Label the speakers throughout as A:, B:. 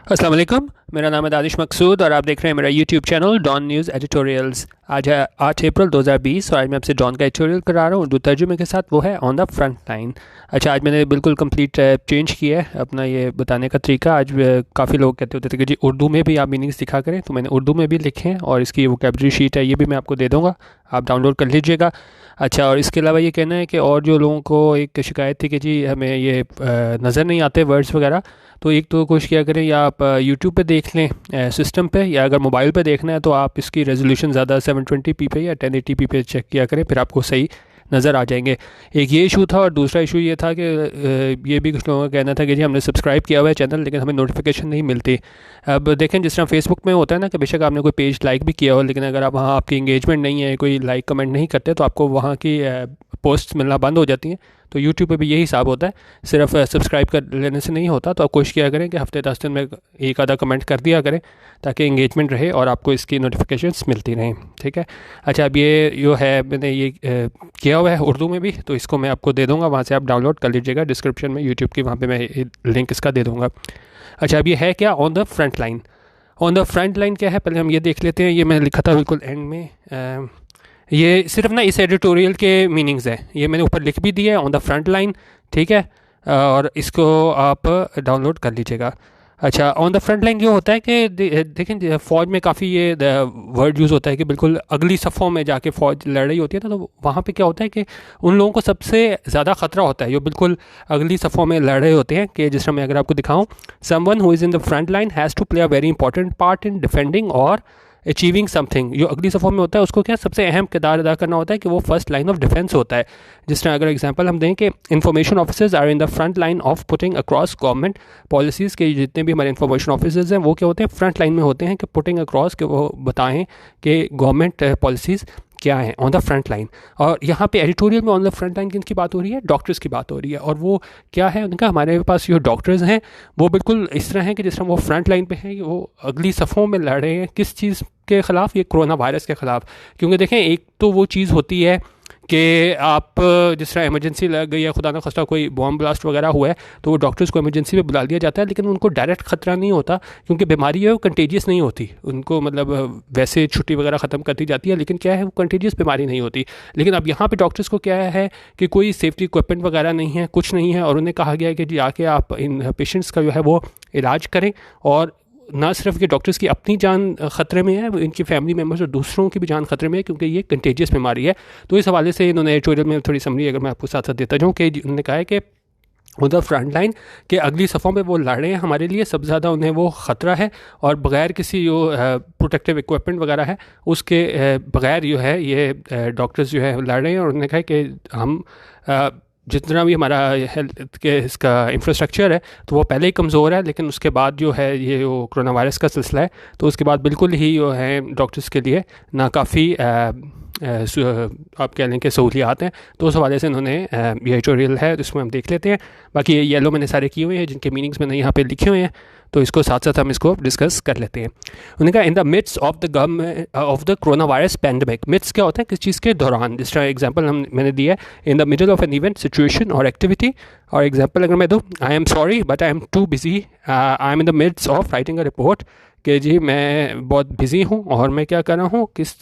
A: अस्सलाम वालेकुम, मेरा नाम है दानिश मकसूद और आप देख रहे हैं मेरा YouTube channel Dawn News editorials. आज है 8 अप्रैल 2020 और आज मैं आपसे डॉन का एडिटोरियल करा रहा हूँ उर्दू तर्जुमे के साथ, वो है ऑन द फ्रंट लाइन। अच्छा, आज मैंने बिल्कुल कंप्लीट चेंज किया है अपना ये बताने का तरीका। आज काफ़ी लोग कहते होते थे कि जी उर्दू में भी आप मीनिंग्स दिखा करें, तो मैंने उर्दू में भी लिखे हैं और इसकी वोकैबुलरी शीट है, ये भी मैं आपको दे दूँगा, आप डाउनलोड कर लीजिएगा। अच्छा, और इसके अलावा ये कहना है कि और जो लोगों को एक शिकायत थी कि जी हमें ये नज़र नहीं आते वर्ड्स वगैरह, तो एक तो कोशिश किया करें या आप यूट्यूब पे देख लें सिस्टम पे, या अगर मोबाइल पे देखना है तो आप इसकी रेजोल्यूशन ज़्यादा 720p पे या 1080p पे चेक किया करें, फिर आपको सही नज़र आ जाएंगे। एक ये इशू था और दूसरा इशू ये था कि ये भी कुछ लोगों का कहना था कि जी हमने सब्सक्राइब किया हुआ है चैनल लेकिन हमें नोटिफिकेशन नहीं मिलती। अब देखें, जिस तरह फेसबुक में होता है ना कि बेशक आपने कोई पेज लाइक भी किया हो, लेकिन अगर आप वहाँ आपकी इंगेजमेंट नहीं है, कोई लाइक कमेंट नहीं करते, तो आपको वहाँ की पोस्ट मिलना बंद हो जाती हैं। तो यूट्यूब पे भी यही हिसाब होता है, सिर्फ सब्सक्राइब कर लेने से नहीं होता। तो आप कोशिश किया करें कि हफ्ते 10 दिन में एक आधा कमेंट कर दिया करें ताकि इंगेजमेंट रहे और आपको इसकी नोटिफिकेशंस मिलती रहें, ठीक है। अच्छा, अब ये जो है मैंने ये किया हुआ है उर्दू में भी, तो इसको मैं आपको दे दूँगा, वहाँ से आप डाउनलोड कर लीजिएगा, डिस्क्रिप्शन में यूट्यूब की वहाँ पर मैं लिंक इसका दे दूँगा। अच्छा, अब ये है क्या on the front line. On the front line क्या है, पहले हम ये देख लेते हैं। ये मैंने लिखा था बिल्कुल एंड में, ये सिर्फ ना इस एडिटोरियल के मीनिंग्स हैं, ये मैंने ऊपर लिख भी दिया है ऑन द फ्रंट लाइन, ठीक है। और इसको आप डाउनलोड कर लीजिएगा। अच्छा, ऑन द फ्रंट लाइन जो होता है कि देखें फ़ौज में काफ़ी ये वर्ड यूज़ होता है कि बिल्कुल अगली सफ़ों में जाके फ़ौज लड़ रही होती है ना, तो वहाँ पे क्या होता है कि उन लोगों को सबसे ज़्यादा ख़तरा होता है जो बिल्कुल अगली सफ़ों में लड़ रहे होते हैं। कि जिस तरह मैं अगर आपको दिखाऊँ, someone who is in the front line has to play a very important part in defending और अचीविंग समथिंग। जो अगली सफ़ों में होता है उसको क्या सबसे अहम किरदार अदा करना होता है कि वो फर्स्ट लाइन ऑफ डिफेंस होता है। जिस तरह अगर एग्जांपल हम दें कि information officers are in the front line of putting across government policies के, जितने भी हमारे इंफॉर्मेशन ऑफिसर्स हैं वो क्या होते हैं, फ्रंट लाइन में होते हैं कि पुटिंग अक्रॉस, के वो बताएं कि गवर्नमेंट पॉलिसीज़ क्या है ऑन द फ्रंट लाइन। और यहाँ पे एडिटोरियल में ऑन द फ्रंट लाइन किन की बात हो रही है, डॉक्टर्स की बात हो रही है। और वो क्या है उनका, हमारे पास जो डॉक्टर्स हैं वो बिल्कुल इस तरह हैं कि जिस तरह वो फ्रंट लाइन पे हैं, वो अगली सफ़ों में लड़ रहे हैं किस चीज़ के ख़िलाफ़, ये कोरोना वायरस के ख़िलाफ़। क्योंकि देखें, एक तो वो चीज़ होती है कि आप जिस तरह इमरजेंसी लग गई है, खुदा न खास्ता कोई बॉम्ब ब्लास्ट वगैरह हुआ है, तो वो डॉक्टर्स को इमरजेंसी में बुला लिया जाता है, लेकिन उनको डायरेक्ट ख़तरा नहीं होता क्योंकि बीमारी है वो कंटेजियस नहीं होती। उनको मतलब वैसे छुट्टी वगैरह ख़त्म कर दी जाती है, लेकिन क्या है वो कंटेजियस बीमारी नहीं होती। लेकिन अब यहाँ पे डॉक्टर्स को क्या है कि कोई सेफ्टी इक्विपमेंट वगैरह नहीं है, कुछ नहीं है, और उन्हें कहा गया है कि जी आके आप इन पेशेंट्स का जो है वो इलाज करें। और ना सिर्फ कि डॉक्टर्स की अपनी जान ख़तरे में है, इनकी फैमिली मेम्बर्स और दूसरों की भी जान ख़तरे में है क्योंकि ये कंटेजियस बीमारी है। तो इस हवाले से इन्होंने एडिटोरियल में थोड़ी समरी अगर मैं आपको साथ साथ देता जाऊँ कि उन्होंने कहा है कि उधर फ्रंट लाइन के अगली सफ़ों में वो लड़ रहे हैं हमारे लिए, सबसे ज़्यादा उन्हें वो ख़तरा है, और बग़ैर किसी जो प्रोटेक्टिव इक्विपमेंट वगैरह है उसके बग़ैर जो है ये डॉक्टर्स जो है लड़ रहे हैं। और उन्होंने कहा कि हम जितना भी हमारा हेल्थ के इसका इंफ्रास्ट्रक्चर है तो वो पहले ही कमज़ोर है, लेकिन उसके बाद जो है ये जो कोरोना वायरस का सिलसिला है तो उसके बाद बिल्कुल ही जो है डॉक्टर्स के लिए नाकाफ़ी आप कह लें कि सहूलियात हैं। तो उस हवाले से इन्होंने ये एडिटोरियल है जिसमें हम देख लेते हैं। बाकी ये येलो मैंने सारे किए हुए हैं जिनके मीनिंग्स मैंने यहाँ पे लिखे हुए हैं, तो इसको साथ साथ हम इसको डिस्कस कर लेते हैं। उन्होंने कहा in the midst of the government of the corona virus pandemic. Midst क्या होता है, किस चीज़ के दौरान, जिस तरह एग्जांपल मैंने दिया है in the middle of an event situation और एक्टिविटी। और एग्जांपल अगर मैं दूँ, I am sorry but I am too busy, I am in the midst of writing a report, कि जी मैं बहुत बिज़ी हूँ और मैं क्या कर रहा हूँ, किस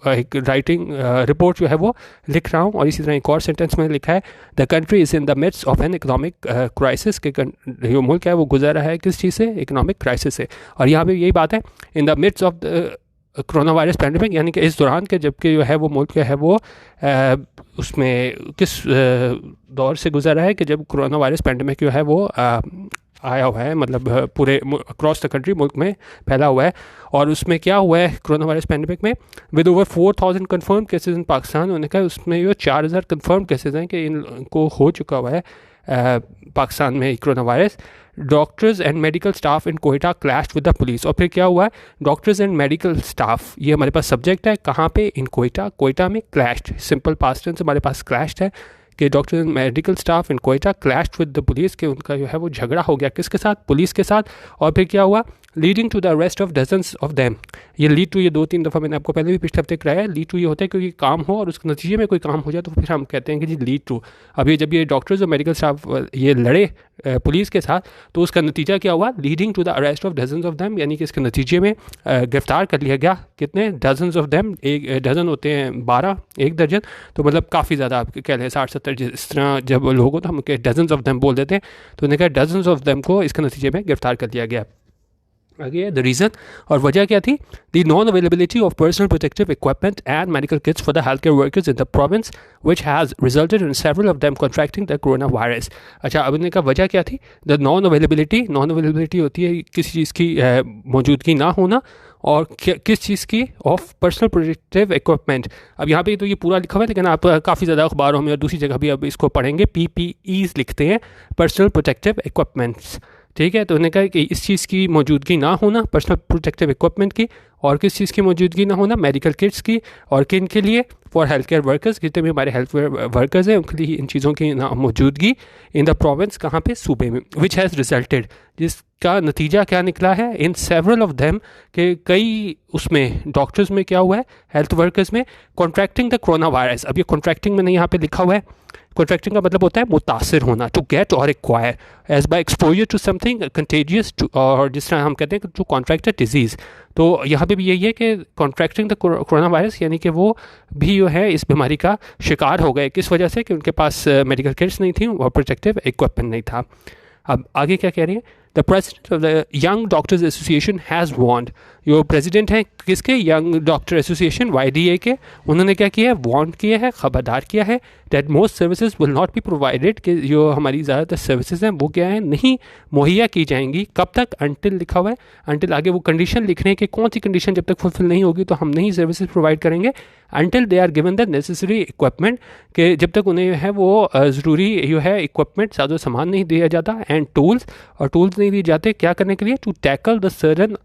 A: एक राइटिंग रिपोर्ट जो है वो लिख रहा हूँ। और इसी तरह एक और सेंटेंस में लिखा है the country is in the midst of an economic crisis, के जो मुल्क है वो गुजर रहा है किस चीज़ से, इकनॉमिक क्राइसिस से। और यहाँ पे यही बात है in the midst of the corona virus pandemic, यानी कि इस दौरान के जबकि जो है वो मुल्क है वो उसमें किस दौर से गुजर रहा है कि जब कोरोना वायरस पैंडमिक जो है वो आया हुआ है, मतलब पूरे अक्रॉस द कंट्री मुल्क में फैला हुआ है। और उसमें क्या हुआ है कोरोना वायरस पैंडमिक में, with over 4000 confirm cases in Pakistan. उन्होंने कहा उसमें जो 4000 कन्फर्म केसेस हैं कि इनको हो चुका हुआ है पाकिस्तान में corona virus. Doctors and medical staff in Quetta clashed with the police. और फिर क्या हुआ है, डॉक्टर्स एंड मेडिकल स्टाफ, ये हमारे पास सब्जेक्ट है, कहाँ पे, इन कोयटा, कोयटा में क्लैश्ड, सिंपल पास्ट टेंस हमारे पास क्लैश्ड है, कि doctor and medical staff in Quetta clashed with the police, कि उनका जो है वो झगड़ा हो गया किसके साथ, पुलिस के साथ। और फिर क्या हुआ, leading to the arrest of dozens of them. ये लीड टू, ये 2-3 दफ़ा मैंने आपको पहले भी पिछले हफ्ते कराया। लीड टू ये होता है क्योंकि काम हो और उसके नतीजे में कोई काम हो जाए तो फिर हम कहते हैं कि जी लीड टू। अब ये जब ये डॉक्टर्स और मेडिकल स्टाफ ये लड़े पुलिस के साथ, तो उसका नतीजा क्या हुआ, leading to the arrest of dozens of them, यानी कि इसके नतीजे में गिरफ्तार कर लिया गया कितने, डजन्स ऑफ देम। एक डजन होते हैं 12, एक दर्जन, तो मतलब काफ़ी ज़्यादा आप कह लें 60-70 जिस तरह जब लोग हो तो हम डजन्स ऑफ देम बोल देते हैं। तो उन्होंने कहा डजन्स ऑफ देम को इसके नतीजे में गिरफ्तार कर लिया गया। आगे द रीज़न, और वजह क्या थी, the non availability of personal protective equipment and medical kits for the health care workers in the province which has resulted in several of them contracting the corona virus. अच्छा, अब इनका वजह क्या थी, द नॉन अवेलेबिलिटी होती है किसी चीज़ की मौजूदगी ना होना, और किस चीज़ की, ऑफ पर्सनल प्रोटेक्टिव इक्विपमेंट। अब यहाँ पे तो ये पूरा लिखा हुआ है, लेकिन आप काफ़ी ज़्यादा अखबारों में और दूसरी जगह भी अब इसको पढ़ेंगे, PPEs लिखते हैं, पर्सनल प्रोटेक्टिव इक्विपमेंट्स। ठीक है, तो उन्होंने कहा कि इस चीज़ की मौजूदगी ना होना, पर्सनल प्रोटेक्टिव इक्विपमेंट की, और किस चीज़ की मौजूदगी ना होना, मेडिकल किट्स की, और किन के लिए, फॉर हेल्थ केयर वर्कर्स, जितने भी हमारे हेल्थ वर्कर्स हैं उनके लिए इन चीज़ों की ना मौजूदगी इन द प्रोविंस, कहाँ पे, सूबे में, विच हैज़ रिजल्टेड, जिसका नतीजा क्या निकला है, इन सेवरल ऑफ देम, के कई उसमें डॉक्टर्स में क्या हुआ है, हेल्थ वर्कर्स में, कॉन्ट्रैक्टिंग द कोरोना वायरस। अब ये कॉन्ट्रैक्टिंग मैंने यहाँ पे लिखा हुआ है, कॉन्ट्रैक्टिंग का मतलब होता है मुतासिर होना, टू गेट और acquire as by exposure to something contagious, और जिस तरह हम कहते हैं कि टू कॉन्ट्रैक्ट अ डिजीज़। तो यहाँ पे भी यही है कि कॉन्ट्रैक्टिंग द कोरोना वायरस, यानी कि वो भी जो है इस बीमारी का शिकार हो गए, किस वजह से, कि उनके पास मेडिकल किट्स नहीं थी और प्रोटेक्टिव इक्विपमेंट नहीं था। अब आगे क्या कह रही है, the president of the young doctors association has warned, जो प्रेसिडेंट हैं किसके, यंग डॉक्टर एसोसिएशन YDA के, उन्होंने क्या किया है, वार्न किया है, खबरदार किया है, that most services will not be provided, कि जो हमारी ज़्यादातर सर्विसेज हैं वो क्या है, नहीं मुहैया की जाएंगी, कब तक, अनटिल लिखा हुआ है, अनटिल आगे वो कंडीशन लिख रहे हैं कि कौन सी कंडीशन जब तक फुलफिल नहीं होगी तो हम नहीं सर्विसेज प्रोवाइड करेंगे, until they are given the necessary equipment, कि जब तक उन्हें जो है वो ज़रूरी जो है इक्विपमेंट, साजो सामान नहीं दिया जाता, एंड टूल्स, और टूल्स नहीं दिए जाते क्या करने के लिए, to tackle the sudden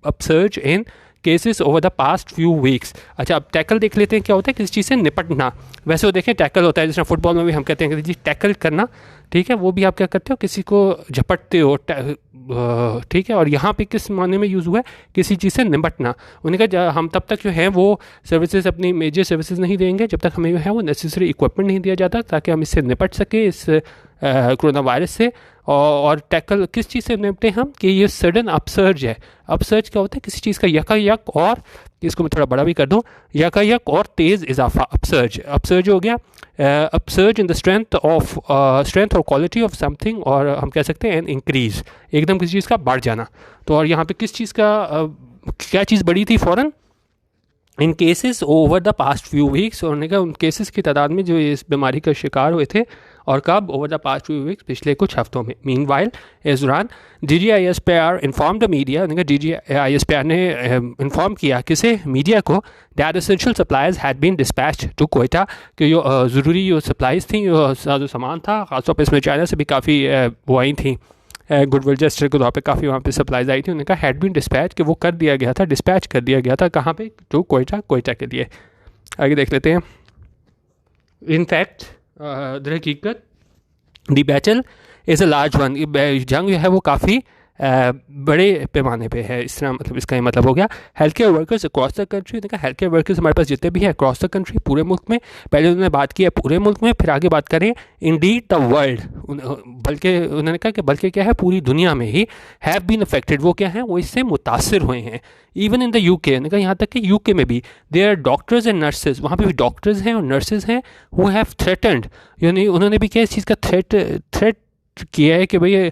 A: upsurge in cases over the past few weeks. अच्छा, अब टैकल देख लेते हैं क्या होता है, किसी चीज़ से निपटना। वैसे वो देखें टैकल होता है, जिस तरह फुटबॉल में भी हम कहते हैं कि जी टैकल करना, ठीक है, वो भी आप क्या करते हो, किसी को झपटते हो, ठीक है। और यहाँ पे किस मायने में यूज़ हुआ है, किसी चीज़ से निपटना। उन्होंने कहा हम तब तक जो है वो सर्विसेज, अपनी मेजर सर्विसेज नहीं देंगे जब तक हमें जो है वो नेसेसरी इक्विपमेंट नहीं दिया जाता, ताकि हम इससे निपट सके, इस कोरोना वायरस से। और टैकल किस चीज़ से निपटे हम, कि ये सडन अपसर्ज है। अपसर्ज क्या होता है, किसी चीज़ का यकायक, और इसको मैं थोड़ा बड़ा भी कर दूं, यकायक और तेज़ इजाफा, अपसर्ज हो गया, अपसर्ज इन द स्ट्रेंथ और क्वालिटी ऑफ समथिंग, और हम कह सकते हैं एन इंक्रीज, एकदम किसी चीज़ का बढ़ जाना। तो और यहाँ पे किस चीज़ का क्या चीज़ बढ़ी थी फ़ौरन, in cases over the past few weeks, और उन्होंने कहा उन केसेस की तादाद में जो इस बीमारी का शिकार हुए थे, और कब, over the past few weeks, पिछले कुछ हफ्तों में। मीनवाइल, इस दौरान DGISPR inform the media, DGISPR ने इन्फॉर्म किया किसे, मीडिया को, that essential supplies had been dispatched to Quetta, कि जो ज़रूरी जो सप्लाईज थी, जो सामान था, खासतौर पर इसमें चाइना से भी काफ़ी वो आई थी, गुडविल जेस्टर के तौर पे काफ़ी वहाँ पे सप्लाईज आई थी। उन्होंने कहा हैड बीन डिस्पैच, कि वो कर दिया गया था, डिस्पैच कर दिया गया था, कहाँ पे, टू कोयटा के लिए। आगे देख लेते हैं। इनफैक्ट दर हकीकत the battle is a large one, जंग जो है वो काफ़ी बड़े पैमाने पे है। इस तरह मतलब इसका ये मतलब हो गया, health care workers across the country. देखा, हेल्थ केयर वर्कर्स हमारे पास जितने भी हैं अक्रॉस द कंट्री, पूरे मुल्क में, पहले उन्होंने बात की है पूरे मुल्क में, फिर आगे बात करें इंडीड द वर्ल्ड, बल्कि उन्होंने कहा कि बल्कि क्या है, पूरी दुनिया में ही हैव बीन अफेक्टेड, वो क्या हैं, वो इससे मुतासर हुए हैं। इवन इन द UK, उन्होंने कहा यहाँ तक कि UK में भी देयर डॉक्टर्स एंड नर्सेज, वहाँ पे भी डॉक्टर्स हैं और नर्सेज हैं, वो हैव थ्रेटन्ड, यानी उन्होंने भी क्या इस चीज़ का थ्रेट किया है कि भाई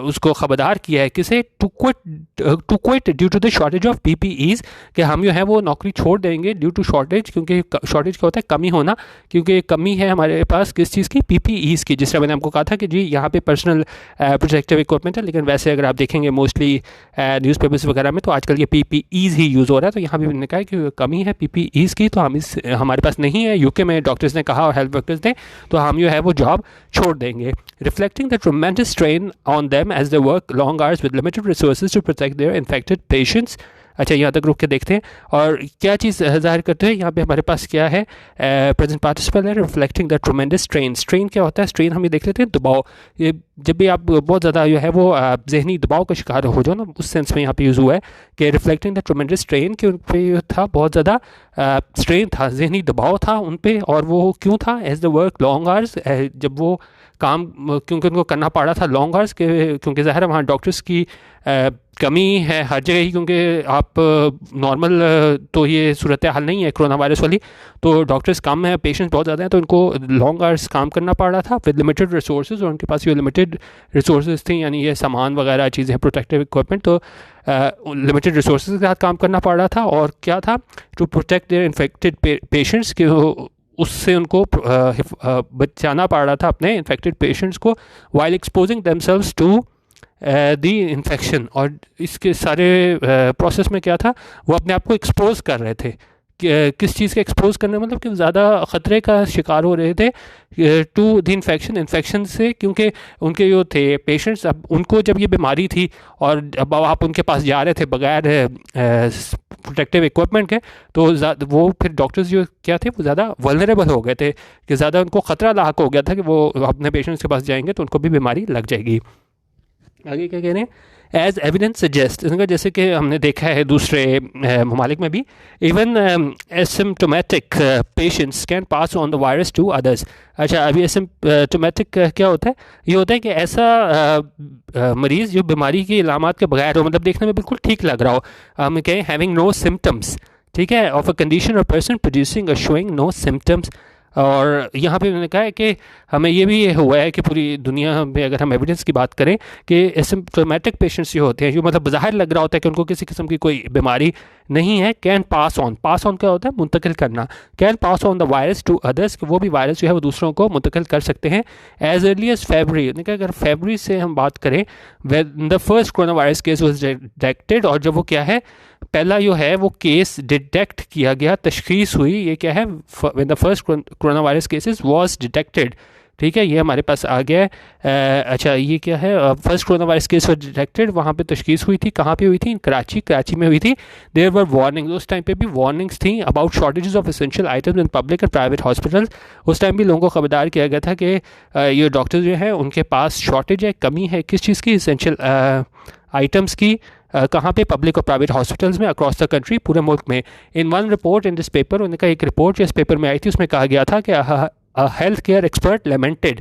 A: उसको खबरदार किया है किसे, to quit due to the shortage of PPEs, कि हम जो है वो नौकरी छोड़ देंगे ड्यू टू शॉर्टेज, क्योंकि शॉर्टेज क्या होता है, कमी होना, क्योंकि कमी है हमारे पास किस चीज़ की, PPEs की। जिस तरह मैंने आपको कहा था कि जी यहाँ पे पर्सनल प्रोटेक्टिव इक्विपमेंट है, लेकिन वैसे अगर आप देखेंगे मोस्टली न्यूज़पेपर्स वगैरह में तो आजकल ये PPEs ही यूज़ हो रहा है। तो यहाँ भी मैंने कहा कि कमी है PPEs की, तो हम हमारे पास नहीं है। UK में डॉक्टर्स ने कहा और हेल्थ वर्कर्स ने, तो हम जो है वो जॉब छोड़ देंगे। Reflecting the tremendous strain on them as they work long hours with limited resources to protect their infected patients. अच्छा, यहाँ तक रुक के देखते हैं और क्या चीज़ ज़ाहिर करते हैं। यहाँ पे हमारे पास क्या है, प्रेजेंट पार्टिसिपल है, reflecting the tremendous strain. Strain क्या होता है? स्ट्रेन हम ये देख लेते हैं दबाव। ये जब भी आप बहुत ज़्यादा जो है वो जहनी दबाव का शिकार हो जाओ ना, उस सेंस में यहाँ पे यूज़ हुआ है कि रिफ्लेक्टिंग द ट्रमेंडस स्ट्रेन, कि उन पे था बहुत ज़्यादा स्ट्रेन था, जहनी दबाव था उन पे। और वो क्यों था? As the work long hours, जब वो काम क्योंकि उनको करना पड़ रहा था लॉन्ग आवर्स के, क्योंकि ज़ाहिर है वहाँ डॉक्टर्स की कमी है हर जगह ही, क्योंकि आप नॉर्मल तो ये सूरत हाल नहीं है कोरोना वायरस वाली, तो डॉक्टर्स कम है, पेशेंट्स बहुत ज़्यादा हैं, तो इनको लॉन्ग आवर्स काम करना पड़ रहा था विद लिमिटेड रिसोर्सेज, और उनके पास ये लिमिटेड रिसोर्सेज थी, यानी ये सामान वगैरह चीज़ें, प्रोटेक्टिव इक्विपमेंट, तो लिमिटेड रिसोर्सेज के साथ काम करना पड़ रहा था। और क्या था? To protect their infected patients, के उससे उनको बचाना पड़ रहा था अपने इन्फेक्टेड पेशेंट्स को, while exposing themselves to the infection. और इसके सारे प्रोसेस में क्या था? वो अपने आप को एक्सपोज कर रहे थे। किस चीज़ के एक्सपोज करने, मतलब कि ज़्यादा ख़तरे का शिकार हो रहे थे टू द इन्फेक्शन से, क्योंकि उनके जो थे पेशेंट्स, अब उनको जब ये बीमारी थी और अब आप उनके पास जा रहे थे बगैर प्रोटेक्टिव इक्विपमेंट के, तो वो फिर डॉक्टर्स जो क्या थे वो ज़्यादा वल्नरेबल हो गए थे, कि ज़्यादा उनको ख़तरा लाक हो गया था कि वो अपने पेशेंट्स के पास जाएंगे तो उनको भी बीमारी लग जाएगी। आगे क्या कह रहे हैं? एज एविडेंस सजेस्ट, जैसे कि हमने देखा है दूसरे ममालिक में भी, even asymptomatic patients can pass on the virus to others. अच्छा, अभी एसिम्टोमेटिक क्या होता है? ये होता है कि ऐसा मरीज़ जो बीमारी की अलामात के बगैर हो, मतलब देखने में बिल्कुल ठीक लग रहा हो, हम कहें हैविंग नो सिम्टम्स, ठीक है, ऑफ अ कंडीशन और पर्सन प्रोड्यूसिंग और शोइंग नो सिम्टम्स। और यहाँ पे उन्होंने कहा है कि हमें ये भी हुआ है कि पूरी दुनिया में अगर हम एविडेंस की बात करें कि एसिम्प्टोमेटिक पेशेंट्स जो होते हैं, जो मतलब ज़ाहिर लग रहा होता है कि उनको किसी किस्म की कोई बीमारी नहीं है, कैन पास ऑन क्या होता है? मुंतकिल करना। Can pass on the virus to others, कि वो भी वायरस जो है वो दूसरों को मुंतकिल कर सकते हैं। एज अर्ली एज फरवरी, अगर फरवरी से हम बात करें, when the first corona virus case was detected, और जब वो क्या है, पहला जो है वो केस डिटेक्ट किया गया, तशखीस हुई, ये क्या है? When the first corona virus cases was detected, ठीक है, ये हमारे पास आ गया है। अच्छा, ये क्या है? First corona virus case was detected, वहाँ पे तशखीस हुई थी, कहाँ पे हुई थी? कराची में हुई थी। देयर वर वार्निंग्स, उस टाइम पे भी वार्निंग्स थी about shortages of essential items in public and private hospitals. उस टाइम भी लोगों को खबरदार किया गया था कि ये डॉक्टर्स जो है उनके पास शॉर्टेज है, कमी है, किस चीज़ की? एसेंशियल आइटम्स की। कहाँ पे? पब्लिक और प्राइवेट हॉस्पिटल्स में अक्रॉस द कंट्री, पूरे मुल्क में। In one report in this paper, उनका एक रिपोर्ट जो इस पेपर में आई थी, उसमें कहा गया था कि हेल्थ केयर एक्सपर्ट लेमेंटेड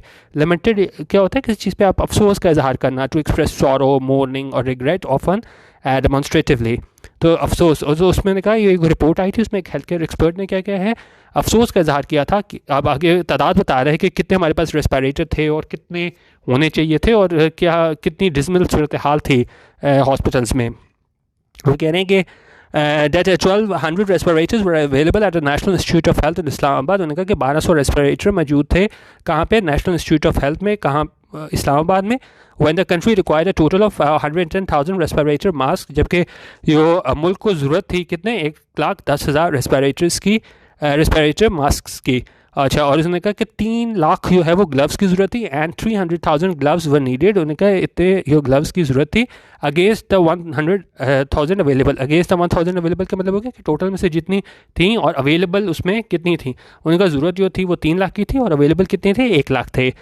A: क्या होता है? किसी चीज़ पे आप अफसोस का इजहार करना, टू एक्सप्रेस सॉरो, मोर्निंग और रिग्रेट ऑफन डेमोन्स्ट्रेटिवली, तो अफसोस। और जो उसमें कहा, ये एक रिपोर्ट आई थी, उसमें एक हेल्थ केयर एक्सपर्ट ने क्या है, अफसोस का इजहार किया था कि अब आगे तादाद बता रहे हैं कि कितने हमारे पास रेस्पिरेटर थे और कितने होने चाहिए थे, और क्या कितनी डिसमिल सूरत हाल थी हॉस्पिटल्स में। वो कह रहे हैं कि that 1200 respirators were available at the National Institute of Health in Islamabad. उन्होंने कहा कि 1200 रेस्पिरेटर मौजूद थे, कहाँ पे? नेशनल इंस्टीट्यूट ऑफ हेल्थ में, कहाँ? इस्लामाबाद में। when the country required a total of 110,000 respirator mask, जबकि जो मुल्क को ज़रूरत थी कितने? 1,10,000 रेस्पिरेटर्स की, रेस्पिरेटर मास्क की। अच्छा, और उसने कहा कि 3 लाख जो है वो ग्लव्स की ज़रूरत थी, एंड 300,000 ग्लव्स वर नीडेड। उन्होंने कहा इतने जो ग्लव्स की ज़रूरत थी against the 100,000 available. Against the 1,000 available का मतलब हो गया कि टोटल में से जितनी थी और अवेलेबल उसमें कितनी थी। उनका ज़रूरत जो थी वो 3 लाख की थी और अवेलेबल कितने थे? 1 लाख थे।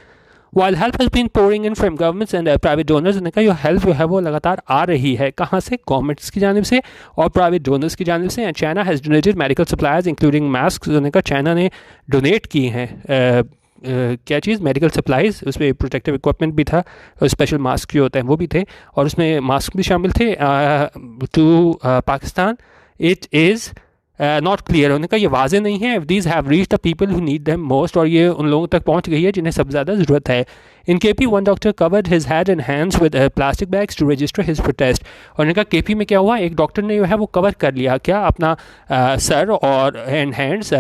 A: While help has been pouring in from governments and private donors, उन्होंने कहा जो हेल्प जो है वो लगातार आ रही है, कहाँ से? गवर्नमेंट्स की जानिब से और प्राइवेट डोनर्स की जानिब से। And China has donated medical supplies including mask, उन्होंने कहा चाइना ने डोनेट की हैं क्या चीज़? मेडिकल सप्लाईज, उसमें प्रोटेक्टिव इक्विपमेंट भी था, स्पेशल मास्क जो होते हैं वो भी थे, और उसमें मास्क भी शामिल थे to Pakistan. It is not clear, उन्होंने कहा ये वाजे नहीं है, these have reach the people who need them most, और ये उन लोगों तक पहुंच गई है जिन्हें सबसे ज़्यादा ज़रूरत है। In KP one doctor covered his head and hands with plastic bags to register his protest. और उन्होंने कहा केपी में क्या हुआ, एक डॉक्टर ने जो है वो कवर कर लिया क्या अपना सर और हैंड्स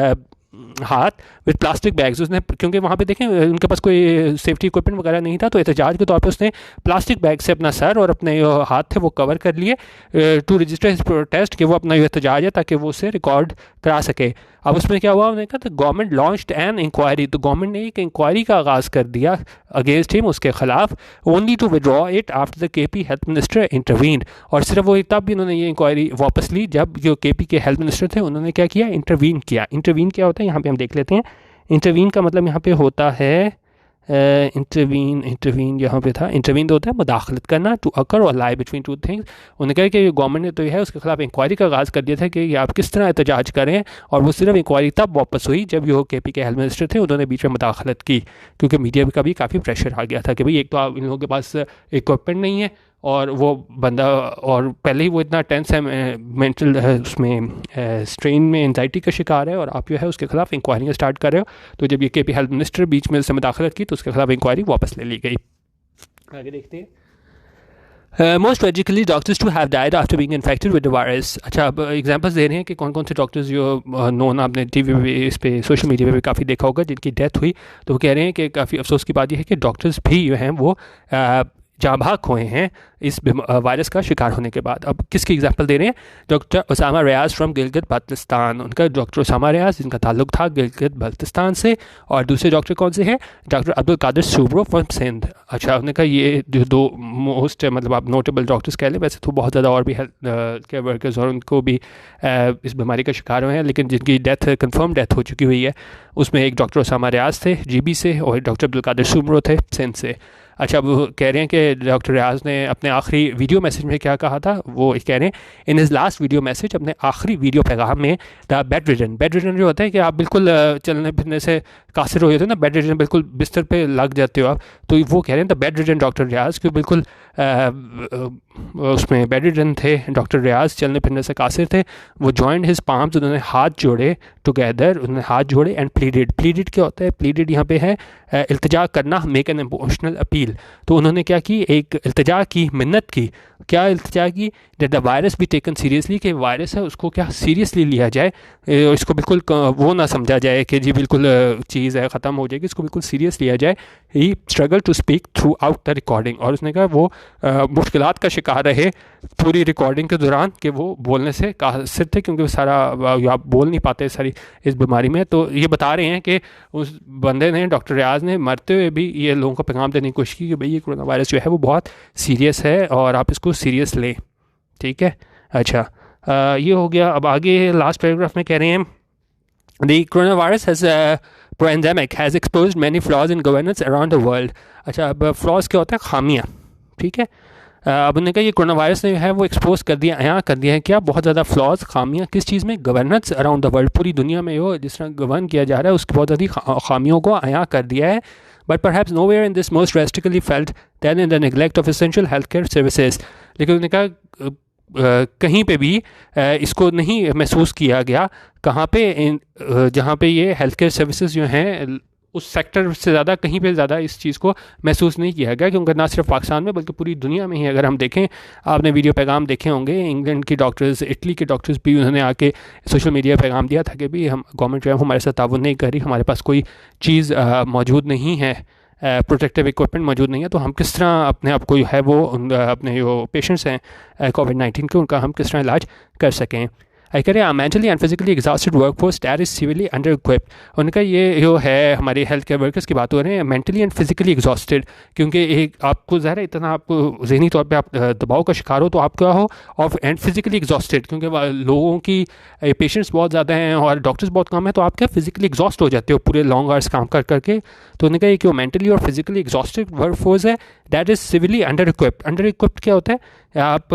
A: हाथ विद प्लास्टिक बैग्स। उसने क्योंकि वहाँ पे देखें उनके पास कोई सेफ्टी इक्विपमेंट वगैरह नहीं था, तो एहतजाज के तौर पे उसने प्लास्टिक बैग से अपना सर और अपने जो हाथ थे वो कवर कर लिए टू रजिस्टर हिज प्रोटेस्ट, कि वो अपना जो एहतजाज है ताकि वो उसे रिकॉर्ड करा सके। अब उसमें क्या हुआ, उन्होंने कहा तो गवर्नमेंट लॉन्च्ड एन इंक्वायरी, तो गवर्नमेंट ने एक इंक्वायरी का आगाज़ कर दिया अगेंस्ट हिम, उसके खिलाफ, only to withdraw it after the KP health minister intervene. और सिर्फ वो तब भी उन्होंने ये इंक्वायरी वापस ली जब जो केपी के हेल्थ मिनिस्टर थे उन्होंने क्या किया, इंटरवीन किया। इंटरवीन क्या होता है यहाँ पे हम देख लेते हैं। इंटरवीन का मतलब यहाँ पे होता है इंटरवीन यहाँ पे था, इंटरवीन तो होता है मुदाखलत करना, टू अकर और लाई बिटवीन टू थिंग्स। उन्होंने कहा कि गवर्नमेंट ने तो यह है उसके खिलाफ इंक्वायरी का आगाज़ कर दिया था कि आप किस तरह एहतजाज करें, और वो सिर्फ इंक्वायरी तब वापस हुई जब यो केपी के हेल्थ मिनिस्टर थे उन्होंने बीच में मुदाखलत की, क्योंकि मीडिया का भी काफ़ी प्रेशर आ गया था कि भाई एक तो आप इन लोगों के पास इक्विपमेंट नहीं है और वो बंदा, और पहले ही वो इतना टेंस है, मेंटल उसमें स्ट्रेन में एंजाइटी का शिकार है, और आप जो है उसके खिलाफ इंक्वायरियाँ स्टार्ट कर रहे हो। तो जब ये केपी हेल्थ मिनिस्टर बीच में से मुदाखलत की तो उसके खिलाफ इंक्वायरी वापस ले ली गई। आगे देखते हैं। Most tragically doctors too have died after being infected with the virus. अच्छा, अब एग्जांपल्स दे रहे हैं कि कौन कौन से डॉक्टर्स जो नोन आपने टीवी पे, इस पे सोशल मीडिया पे भी काफ़ी देखा होगा जिनकी डेथ हुई। तो वो कह रहे हैं कि काफ़ी अफसोस की बात यह है कि डॉक्टर्स भी जो हैं वो जाँ भाग हुए हैं इस वायरस का शिकार होने के बाद। अब किसकी एग्जांपल दे रहे हैं, डॉक्टर उसामा रियाज फ्रॉम गिलगित बल्तिस्तान। उनका डॉक्टर उसामा रियाज जिनका ताल्लुक था गिलगित बल्तिस्तान से, और दूसरे डॉक्टर कौन से हैं, डॉक्टर अब्दुल कादिर सूब्रो फ्रॉम सिंध। अच्छा, उन्होंने कहा ये जो दो मोस्ट मतलब आप नोटेबल डॉक्टर्स कह लें, वैसे तो बहुत ज़्यादा और भी हेल्थ केयर वर्कर्स और उनको भी इस बीमारी का शिकार हुए हैं, लेकिन जिनकी डेथ कंफर्म डेथ हो चुकी हुई है उसमें एक डॉक्टर उसामा रियाज थे जीबी से, और डॉक्टर अब्दुल कादिर सूब्रो थे सिंध से। अच्छा, अब वो कह रहे हैं कि डॉक्टर रियाज ने अपने आखिरी वीडियो मैसेज में क्या कहा था, वो कह रहे हैं in his last video message, अपने आखिरी वीडियो पैगाम में, द बेड रिडन जो होता है कि आप बिल्कुल चलने फिरने से कासिर हो जाते हो ना, बेड रिडन बिल्कुल बिस्तर पे लग जाते हो आप, तो वो कह रहे हैं द बेड रिडन डॉक्टर रियाज, कि बिल्कुल उसमें बेड रिडन थे डॉक्टर रियाज, चलने फिरने से कासिर थे। वो जॉइंड हिज पाम्स, उन्होंने हाथ जोड़े टुगेदर, उन्होंने हाथ जोड़े, एंड प्लीडेड क्या होता है, प्लीडेड यहाँ पे है इल्तिजा करना, मेक एन इमोशनल अपील। तो उन्होंने क्या की, एक इल्तिजा की, मिन्नत की, क्या इल्तिजा की, that the virus be taken seriously, कि वायरस है उसको क्या सीरियसली लिया जाए, इसको बिल्कुल वो ना समझा जाए कि जी बिल्कुल चीज़ है ख़त्म हो जाएगी, इसको बिल्कुल सीरियस लिया जाए। He struggle to speak throughout the recording, और उसने कहा वो मुश्किलात का शिकार रहे पूरी रिकॉर्डिंग के दौरान, कि वो बोलने से कासिर थे क्योंकि वो सारा आप बोल नहीं पाते सारी इस बीमारी में। तो ये बता रहे हैं कि उस बंदे ने, डॉक्टर रियाज ने, मरते हुए भी ये लोगों को पैगाम देने की कोशिश की कि भाई ये कोरोना वायरस जो है वो बहुत सीरियस है और आप इसको सीरियस लें, ठीक है। अच्छा, ये हो गया। अब आगे लास्ट पैराग्राफ में कह रहे हैं, the corona virus has pandemic has exposed many flaws in governance around the world। अच्छा, अब फ्लॉज क्या होता है, खामियाँ, ठीक है। अब उन्होंने कहा ये कोरोना वायरस ने है वो एक्सपोज कर दिया, यहाँ कर दिया है क्या, बहुत ज़्यादा फ्लॉज, खामियाँ, किस चीज़ में, गवर्नेंस अराउंड द वर्ल्ड, पूरी दुनिया में वो जिस तरह गवर्न किया जा रहा है उसकी बहुत ज़्यादा खामियों को यहाँ कर दिया है। But perhaps nowhere in this most drastically felt than in the neglect of essential healthcare services। लेकिन उन्होंने कहा कहीं पे भी इसको नहीं महसूस किया गया, कहाँ पे, जहाँ पे ये हेल्थ केयर सर्विसेज जो हैं उस सेक्टर से ज़्यादा कहीं पे ज़्यादा इस चीज़ को महसूस नहीं किया गया, क्योंकि ना सिर्फ पाकिस्तान में बल्कि पूरी दुनिया में ही अगर हम देखें, आपने वीडियो पैगाम देखे होंगे, इंग्लैंड की डॉक्टर्स, इटली के डॉक्टर्स भी उन्होंने आके सोशल मीडिया पैगाम दिया था कि भी हम गवर्नमेंट जो है हमारे साथ ताउन नहीं कर रही, हमारे पास कोई चीज़ मौजूद नहीं है, प्रोटेक्टिव इक्विपमेंट मौजूद नहीं है, तो हम किस तरह अपने आप को जो है वो अपने जो पेशेंट्स हैं कोविड-19 के, उनका हम किस तरह इलाज कर सकें। आई कह रहे हैं mentally and physically exhausted workforce that is severely under equipped. उनका ये जो है हमारे हेल्थ केयर वर्कर्स की बात हो रहे हैं, मेंटली एंड फिजिकली एग्जॉस्टेड, क्योंकि एक आपको ज़ाहिर है इतना आप ज़हनी तौर पे आप दबाव का शिकार हो तो आप क्या हो, और एंड फिजिकली एग्जॉस्टेड, क्योंकि लोगों की पेशेंट्स बहुत ज़्यादा हैं और डॉक्टर्स बहुत कम है, तो आप क्या फिजिकली एग्जॉस्ट हो जाते हो पूरे लॉन्ग आवर्स काम कर करके। तो उन्होंने कहा कि वो मेंटली और फिजिकली एग्जॉस्टेड वर्कफोर्स है that is severely under equipped. Under equipped क्या होता है, आप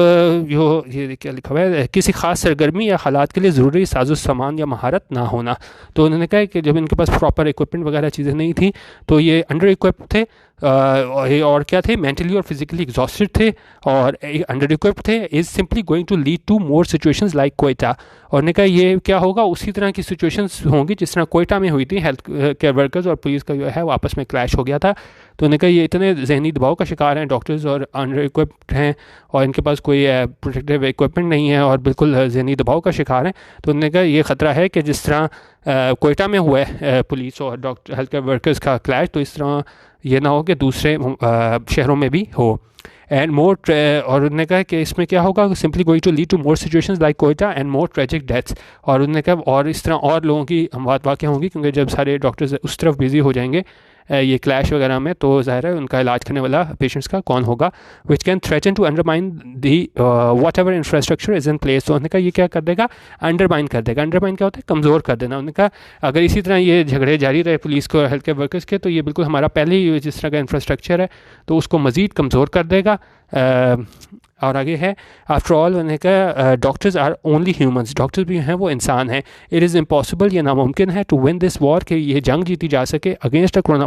A: जो ये क्या लिखा हुआ है, किसी खास सरगर्मी या हालात के लिए ज़रूरी साजो सामान या महारत ना होना। तो उन्होंने कहा कि जब इनके पास प्रॉपर इक्विपमेंट वगैरह चीज़ें नहीं थी तो ये अंडर इक्विप्ड थे, और क्या थे, मेंटली और फिजिकली एग्जॉस्टेड थे और अंडर इक्विप्ड थे, is simply going to lead to more situations like Quetta. और ने कहा ये क्या होगा, उसी तरह की सिचुएशंस होंगी जिस तरह कोयटा में हुई थी, हेल्थ केयर वर्कर्स और पुलिस का जो है वो आपस में क्लैश हो गया था। तो उन्होंने कहा ये इतने जहनी दबाव का शिकार हैं डॉक्टर्स और अंडर इक्विप्ड हैं और इनके पास कोई प्रोटेक्टिव इक्विपमेंट नहीं है और बिल्कुल जहनी दबाव का शिकार हैं। तो उन्होंने कहा ये ख़तरा है कि जिस तरह कोयटा में हुआ है पुलिस और डॉक्टर हेल्थ केयर वर्कर्स का क्लैश, तो इस तरह ये ना हो कि दूसरे शहरों में भी हो। एंड मोर और उन्होंने कहा कि इसमें क्या होगा, simply going to lead to more situations like Quetta and more tragic deaths. और उन्होंने कहा और इस तरह और लोगों की अमवात वाक़या होंगी, क्योंकि जब सारे डॉक्टर्स उस तरफ बिजी हो जाएंगे ये क्लैश वगैरह में, तो ज़ाहिर है उनका इलाज करने वाला पेशेंट्स का कौन होगा, which can threaten to undermine the whatever infrastructure is in place. तो उन्होंने कहा ये क्या कर देगा, अंडरमाइन कर देगा। अंडरमाइन क्या होता है, कमज़ोर कर देना। उन्होंने कहा अगर इसी तरह ये झगड़े जारी रहे पुलिस को हेल्थ केयर वर्कर्स के, तो ये बिल्कुल हमारा पहले ही जिस तरह का इंफ्रास्ट्रक्चर है तो उसको मज़ीद कमज़ोर कर देगा। और आगे है, आफ्टर ऑल उन्होंने कहा doctors are only humans, doctors भी हैं वो इंसान हैं। इट इज़ इम्पॉसिबल, ये नामुमकिन है, टू विन दिस वॉर, कि ये जंग जीती जा सके अगेंस्ट कोरोना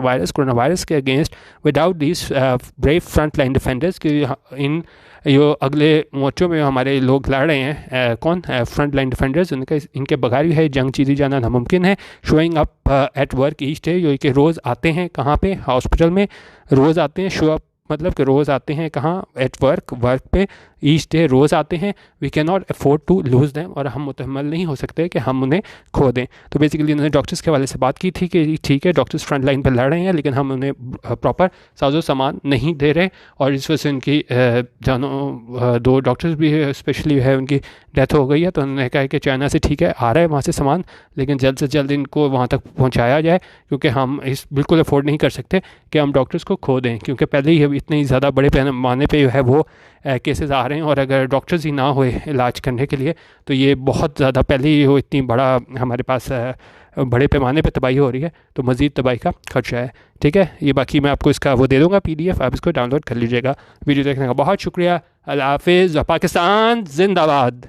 A: वायरस के against without this brave front line defenders. कि इन जो अगले मोर्चों में हमारे लोग लड़ रहे हैं कौन फ्रंट लाइन डिफेंडर्स, उनका इनके बगैर भी है जंग जीती जाना नामुमकिन है। Showing up at work each day, जो कि रोज़ आते हैं कहाँ पे, हॉस्पिटल में रोज़ आते हैं। शो अप मतलब कि रोज़ आते हैं कहाँ, एट वर्क पे ईच डे रोज़ आते हैं। We can not afford to lose them, और हम मुतहम्मल नहीं हो सकते कि हम उन्हें खो दें। तो बेसिकली उन्होंने डॉक्टर्स के हवाले से बात की थी कि ठीक है डॉक्टर्स फ्रंट लाइन पर लड़ रहे हैं, लेकिन हम उन्हें प्रॉपर साजो सामान नहीं दे रहे, और इस वजह से उनकी जानों 2 डॉक्टर्स भी स्पेशली है उनकी डेथ हो गई है। तो उन्होंने कहा कि चाइना से ठीक है आ रहा है वहाँ से सामान, लेकिन जल्द से जल्द इनको वहाँ तक पहुँचाया जाए, क्योंकि हम इस बिल्कुल अफोर्ड नहीं कर सकते कि हम डॉक्टर्स को खो दें, क्योंकि पहले ही इतने ज़्यादा बड़े पैमाने पे जो है वो केसेस आ रहे हैं। और अगर डॉक्टर्स ही ना हुए इलाज करने के लिए, तो ये बहुत ज़्यादा पहले ही वो इतनी बड़ा हमारे पास बड़े पैमाने पे तबाही हो रही है, तो मज़ीद तबाही का खर्चा है। ठीक है, ये बाकी मैं आपको इसका वो दे दूँगा PDF, आप इसको डाउनलोड कर लीजिएगा। वीडियो देखने का बहुत शुक्रिया। अल्लाह हाफिज़। पाकिस्तान जिंदाबाद।